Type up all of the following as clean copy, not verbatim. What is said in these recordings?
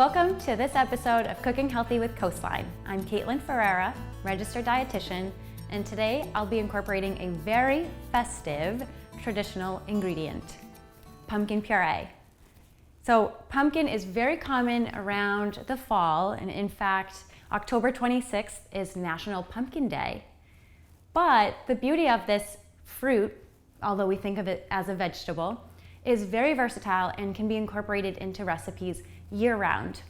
Welcome to this episode of Cooking Healthy with Coastline. I'm Caitlin Ferreira, registered dietitian, and today I'll be incorporating a very festive traditional ingredient, pumpkin puree. So pumpkin is very common around the fall, and in fact, October 26th is National Pumpkin Day. But the beauty of this fruit, although we think of it as a vegetable, is very versatile and can be incorporated into recipes year-round.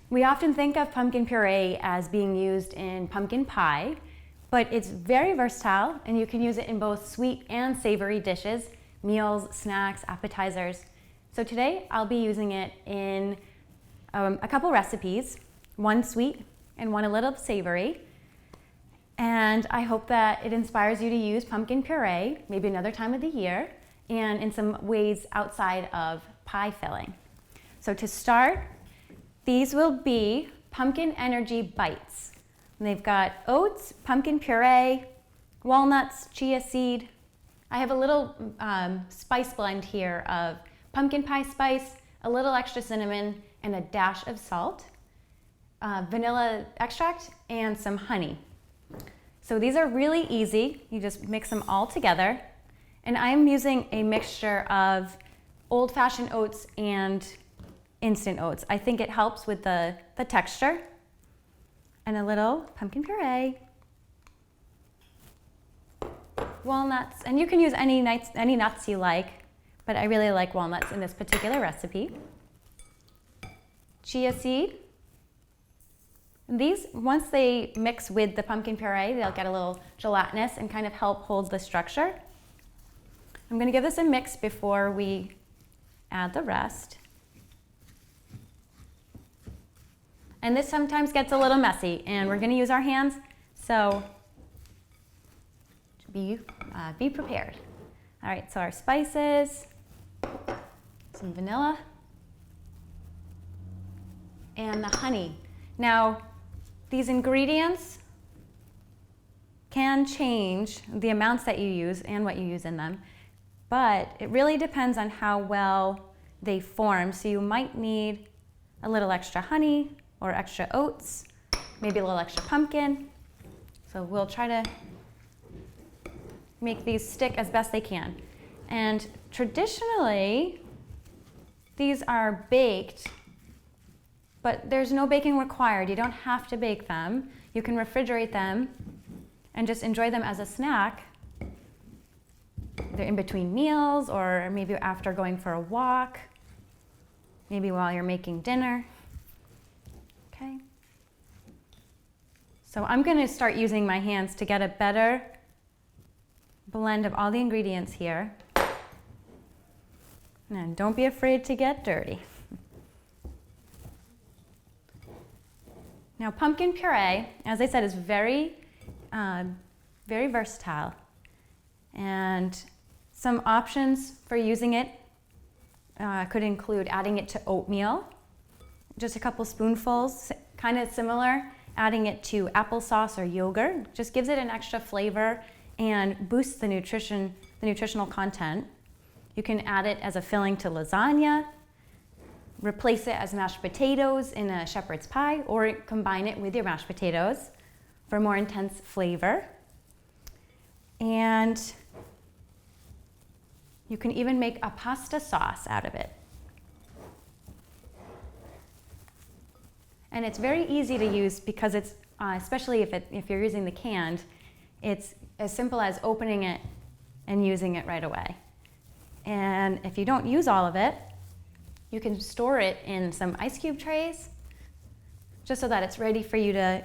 We often think of pumpkin puree as being used in pumpkin pie, but it's very versatile and you can use it in both sweet and savory dishes, meals, snacks, appetizers. So today I'll be using it in a couple recipes, one sweet and one a little savory. And I hope that it inspires you to use pumpkin puree, maybe another time of the year, and in some ways outside of pie filling. So to start, these will be pumpkin energy bites. And they've got oats, pumpkin puree, walnuts, chia seed. I have a little spice blend here of pumpkin pie spice, a little extra cinnamon, and a dash of salt, vanilla extract, and some honey. So these are really easy. You just mix them all together. And I'm using a mixture of old-fashioned oats and instant oats. I think it helps with the texture. And a little pumpkin puree, walnuts, and you can use any nuts you like, but I really like walnuts in this particular recipe. Chia seed. And these, once they mix with the pumpkin puree, they'll get a little gelatinous and kind of help hold the structure. I'm going to give this a mix before we add the rest. And this sometimes gets a little messy, and we're going to use our hands, so be prepared. All right, so our spices, some vanilla, and the honey. Now, these ingredients can change the amounts that you use and what you use in them, but it really depends on how well they form. So you might need a little extra honey or extra oats, maybe a little extra pumpkin. So we'll try to make these stick as best they can. And traditionally, these are baked, but there's no baking required. You don't have to bake them. You can refrigerate them and just enjoy them as a snack. They're in between meals, or maybe after going for a walk, maybe while you're making dinner. Okay. So I'm going to start using my hands to get a better blend of all the ingredients here. And don't be afraid to get dirty. Now, pumpkin puree, as I said, is very versatile. And some options for using it could include adding it to oatmeal, just a couple spoonfuls, kind of similar, adding it to applesauce or yogurt. Just gives it an extra flavor and boosts the nutritional content. You can add it as a filling to lasagna, replace it as mashed potatoes in a shepherd's pie, or combine it with your mashed potatoes for more intense flavor. And you can even make a pasta sauce out of it. And it's very easy to use because it's, especially if you're using the canned, it's as simple as opening it and using it right away. And if you don't use all of it, you can store it in some ice cube trays, just so that it's ready for you to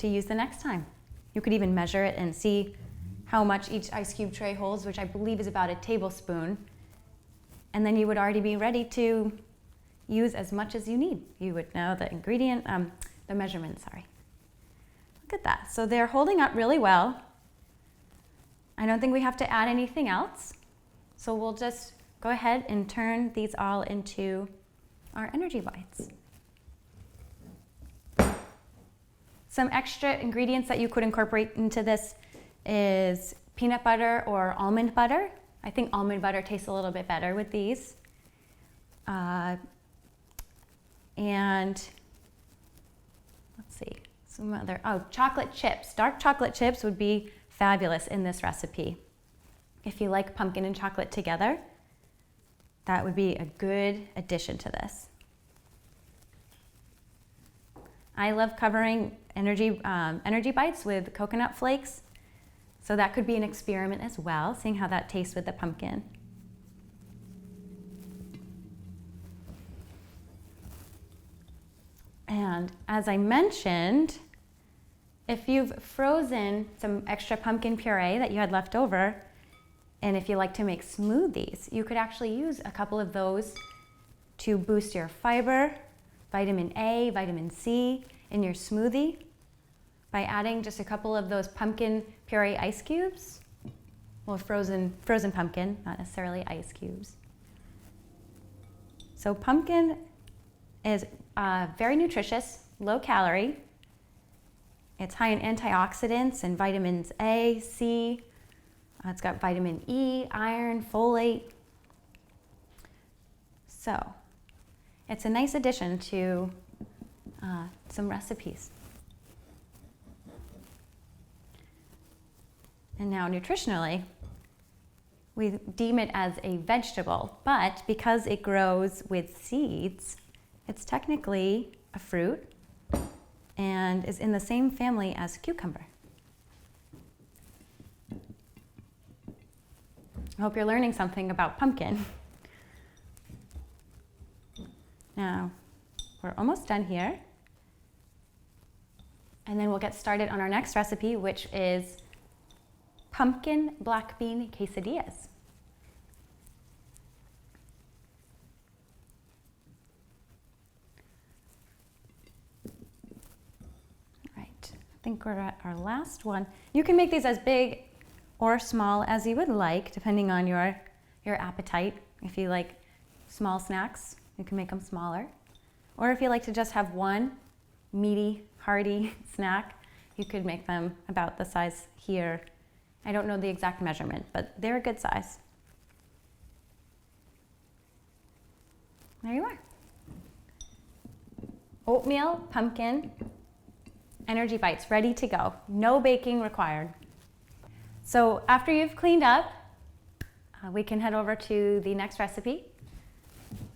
use the next time. You could even measure it and see how much each ice cube tray holds, which I believe is about a tablespoon. And then you would already be ready to use as much as you need. You would know the ingredient, the measurement, sorry. Look at that. So they're holding up really well. I don't think we have to add anything else. So we'll just go ahead and turn these all into our energy bites. Some extra ingredients that you could incorporate into this is peanut butter or almond butter. I think almond butter tastes a little bit better with these. and let's see, some other, chocolate chips. Dark chocolate chips would be fabulous in this recipe. If you like pumpkin and chocolate together, that would be a good addition to this. I love covering energy bites with coconut flakes, so that could be an experiment as well, seeing how that tastes with the pumpkin. And as I mentioned, if you've frozen some extra pumpkin puree that you had left over, and if you like to make smoothies, you could actually use a couple of those to boost your fiber, vitamin A, vitamin C in your smoothie by adding just a couple of those pumpkin puree ice cubes. Well, frozen pumpkin, not necessarily ice cubes. So pumpkin is very nutritious, low calorie. It's high in antioxidants and vitamins A, C. It's got vitamin E, iron, folate. So it's a nice addition to some recipes. And now nutritionally, we deem it as a vegetable, but because it grows with seeds, it's technically a fruit and is in the same family as cucumber. I hope you're learning something about pumpkin. Now, we're almost done here. And then we'll get started on our next recipe, which is pumpkin black bean quesadillas. All right, I think we're at our last one. You can make these as big or small as you would like, depending on your appetite. If you like small snacks, you can make them smaller. Or if you like to just have one meaty, hearty snack, you could make them about the size here. I don't know the exact measurement, but they're a good size. There you are. Oatmeal, pumpkin, energy bites, ready to go. No baking required. So after you've cleaned up, we can head over to the next recipe.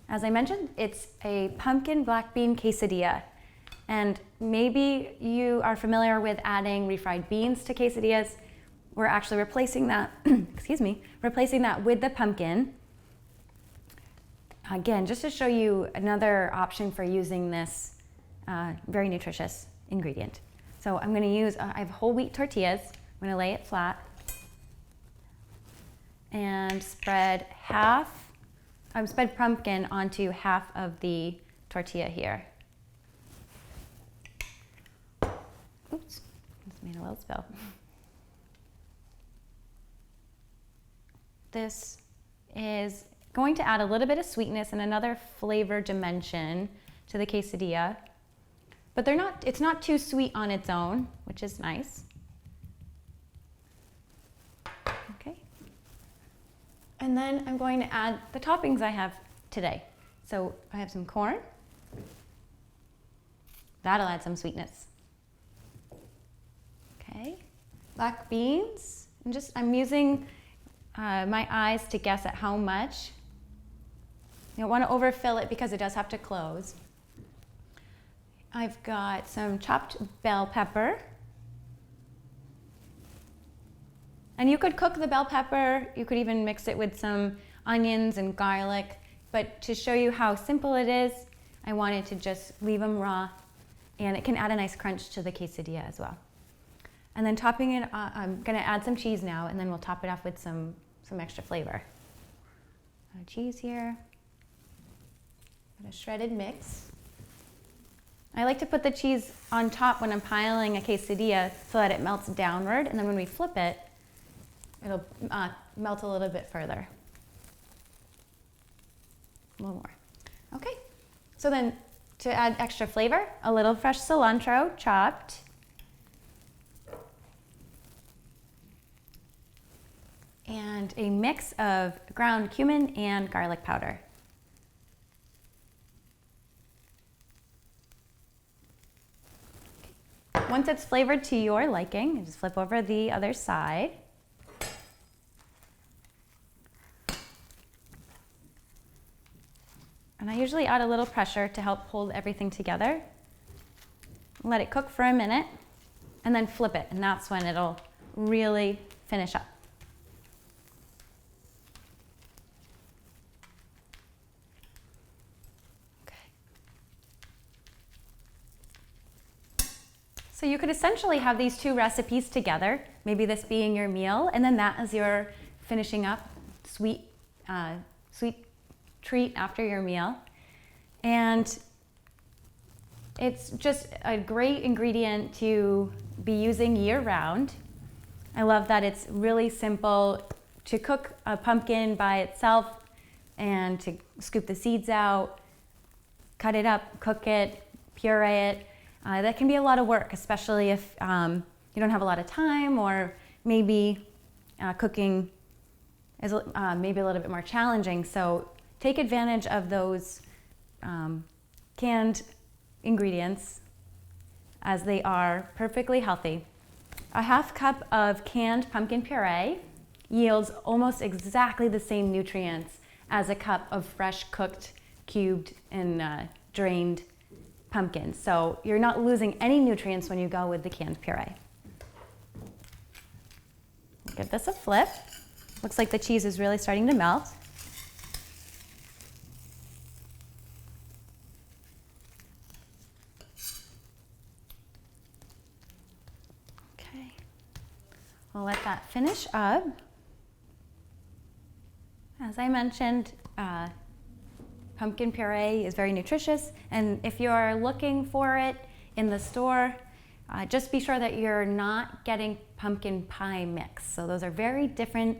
As I mentioned, it's a pumpkin black bean quesadilla. And maybe you are familiar with adding refried beans to quesadillas. We're actually replacing that, replacing that with the pumpkin. Again, just to show you another option for using this very nutritious ingredient. So I'm gonna use, I have whole wheat tortillas. I'm gonna lay it flat and spread pumpkin onto half of the tortilla here. Oops, just made a little spill. This is going to add a little bit of sweetness and another flavor dimension to the quesadilla, but it's not too sweet on its own, which is nice. Okay. And then I'm going to add the toppings I have today. So I have some corn. That'll add some sweetness. Okay. Black beans. I'm using my eyes to guess at how much. You don't want to overfill it because it does have to close. I've got some chopped bell pepper. And you could cook the bell pepper. You could even mix it with some onions and garlic. But to show you how simple it is, I wanted to just leave them raw. And it can add a nice crunch to the quesadilla as well. And then topping it, I'm going to add some cheese now, and then we'll top it off with some extra flavor. Cheese here. A shredded mix. I like to put the cheese on top when I'm piling a quesadilla so that it melts downward, and then when we flip it, it'll melt a little bit further. A little more. Okay, so then to add extra flavor, a little fresh cilantro chopped. And a mix of ground cumin and garlic powder. once it's flavored to your liking, you just flip over the other side. And I usually add a little pressure to help hold everything together. Let it cook for a minute and then flip it, and that's when it'll really finish up. So you could essentially have these two recipes together, maybe this being your meal, and then that as your finishing up sweet treat after your meal. And it's just a great ingredient to be using year-round. I love that it's really simple to cook a pumpkin by itself and to scoop the seeds out, cut it up, cook it, puree it. That can be a lot of work, especially if you don't have a lot of time, or maybe cooking is maybe a little bit more challenging. So take advantage of those canned ingredients, as they are perfectly healthy. A half cup of canned pumpkin puree yields almost exactly the same nutrients as a cup of fresh cooked, cubed, and drained pumpkin. So you're not losing any nutrients when you go with the canned puree. Give this a flip. Looks like the cheese is really starting to melt. Okay, we'll let that finish up. As I mentioned, pumpkin puree is very nutritious, and if you're looking for it in the store, just be sure that you're not getting pumpkin pie mix. So those are very different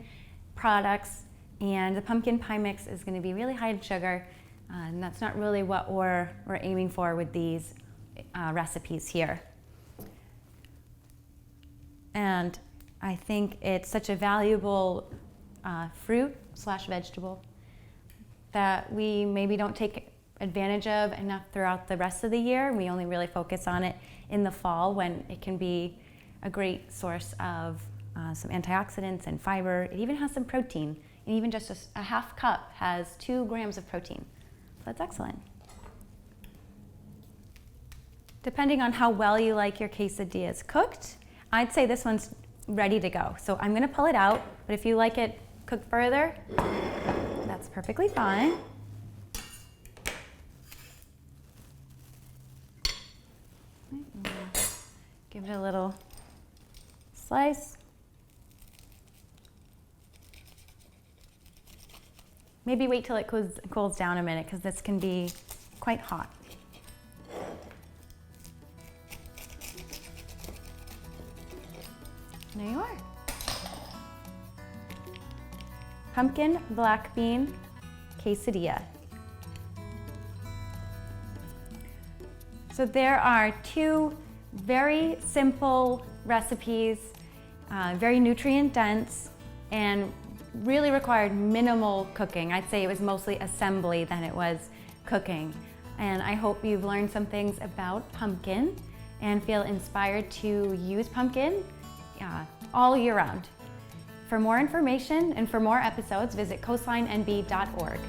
products, and the pumpkin pie mix is going to be really high in sugar, and that's not really what we're aiming for with these recipes here. And I think it's such a valuable fruit/vegetable that we maybe don't take advantage of enough throughout the rest of the year. We only really focus on it in the fall, when it can be a great source of some antioxidants and fiber. It even has some protein, and even just a half cup has 2 grams of protein. So that's excellent. Depending on how well you like your quesadillas cooked, I'd say this one's ready to go. So I'm gonna pull it out, but if you like it cooked further, that's perfectly fine. Give it a little slice. Maybe wait till it cools down a minute, because this can be quite hot. There you are. Pumpkin black bean quesadilla. So there are 2 very simple recipes, very nutrient dense, and really required minimal cooking. I'd say it was mostly assembly than it was cooking. And I hope you've learned some things about pumpkin and feel inspired to use pumpkin all year round. For more information and for more episodes, visit coastlinenb.org.